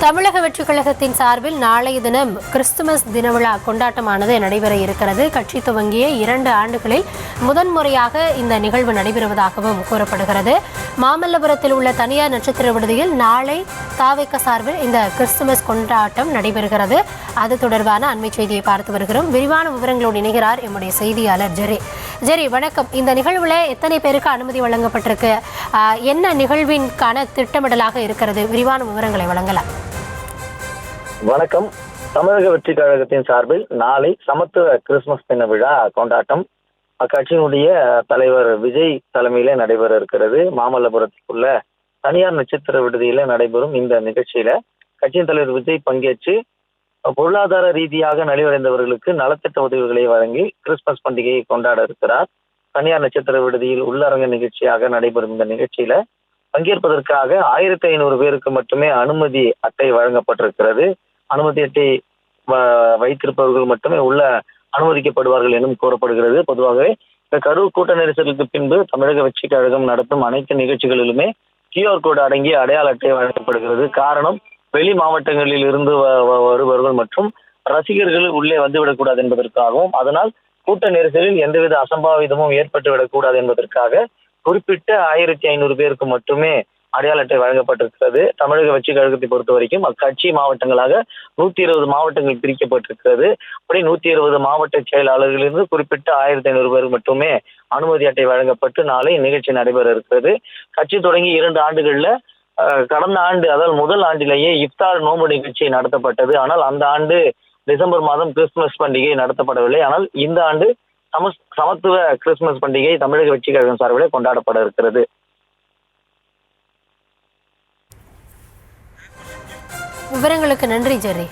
தமிழக வெற்றிக் கழகத்தின் சார்பில் நாளைய தினம் கிறிஸ்துமஸ் தின விழா கொண்டாட்டமானது நடைபெற இருக்கிறது. கட்சி துவங்கிய 2 ஆண்டுகளில் முதன்முறையாக இந்த நிகழ்வு நடைபெறுவதாகவும் கூறப்படுகிறது. மாமல்லபுரத்தில் உள்ள தனியார் நட்சத்திர விடுதியில் நாளை தாவேக சார்பில் இந்த கிறிஸ்துமஸ் கொண்டாட்டம் நடைபெறுகிறது. அது தொடர்பான அண்மை செய்தியை பார்த்து வருகிறோம். விரிவான விவரங்களோடு இணைகிறார் எம்முடைய செய்தியாளர் ஜெரி. வணக்கம். இந்த நிகழ்வுல எத்தனை பேருக்கு அனுமதி வழங்கப்பட்டிருக்கு, என்ன நிகழ்விற்கான திட்டமிடலாக இருக்கிறது, விரிவான விவரங்களை வழங்கலாம். வணக்கம். தமிழக வெற்றி கழகத்தின் சார்பில் நாளை சமத்துவ கிறிஸ்துமஸ் தின விழா கொண்டாட்டம் அக்கட்சியினுடைய தலைவர் விஜய் தலைமையில நடைபெற இருக்கிறது. மாமல்லபுரத்தில் உள்ள தனியார் நட்சத்திர விடுதியில நடைபெறும் இந்த நிகழ்ச்சியில கட்சியின் தலைவர் விஜய் பங்கேற்று பொருளாதார ரீதியாக நலிவடைந்தவர்களுக்கு நலத்திட்ட உதவிகளை வழங்கி கிறிஸ்துமஸ் பண்டிகையை கொண்டாட இருக்கிறார். தனியார் நட்சத்திர விடுதியில் உள்ளரங்க நிகழ்ச்சியாக நடைபெறும் இந்த நிகழ்ச்சியில பங்கேற்பதற்காக 1500 பேருக்கு மட்டுமே அனுமதி அட்டை வழங்கப்பட்டிருக்கிறது. அனுமதி அட்டை வைத்திருப்பவர்கள் மட்டுமே உள்ள அனுமதிக்கப்படுவார்கள் எனவும் கூறப்படுகிறது. பொதுவாகவே இந்த கரூர் கூட்ட நெரிசலுக்கு பின்பு தமிழக வெற்றி கழகம் நடத்தும் அனைத்து நிகழ்ச்சிகளிலுமே QR கோடு அடங்கிய அடையாள அட்டை வழங்கப்படுகிறது. காரணம், வெளி மாவட்டங்களில் இருந்து வருபவர்கள் மற்றும் ரசிகர்கள் உள்ளே வந்துவிடக்கூடாது என்பதற்காகவும், அதனால் கூட்ட நெரிசலில் எந்தவித அசம்பாவிதமும் ஏற்பட்டு விடக்கூடாது என்பதற்காக குறிப்பிட்ட 1500 பேருக்கு மட்டுமே அடையாள அட்டை வழங்கப்பட்டிருக்கிறது. தமிழக வெற்றி கழகத்தை பொறுத்த வரைக்கும் அக்கட்சி மாவட்டங்களாக 120 மாவட்டங்கள் பிரிக்கப்பட்டிருக்கிறது. அப்படி 120 மாவட்ட செயலாளர்களிலிருந்து குறிப்பிட்ட 1500 பேருக்கு மட்டுமே அனுமதி அட்டை வழங்கப்பட்டு நாளை நிகழ்ச்சி நடைபெற இருக்கிறது. கட்சி தொடங்கி 2 ஆண்டுகள்ல கடந்த ஆண்டு, அதாவது முதல் ஆண்டிலேயே இஃப்தார் நோன்பு நிகழ்ச்சி நடத்தப்பட்டது. ஆனால் அந்த ஆண்டு டிசம்பர் மாதம் கிறிஸ்துமஸ் பண்டிகை நடத்தப்படவில்லை. ஆனால் இந்த ஆண்டு சமத்துவ கிறிஸ்துமஸ் பண்டிகை தமிழக வெற்றி கழகம் சார்பில் கொண்டாடப்பட இருக்கிறது. விவரங்களுக்கு நன்றி ஜெரி.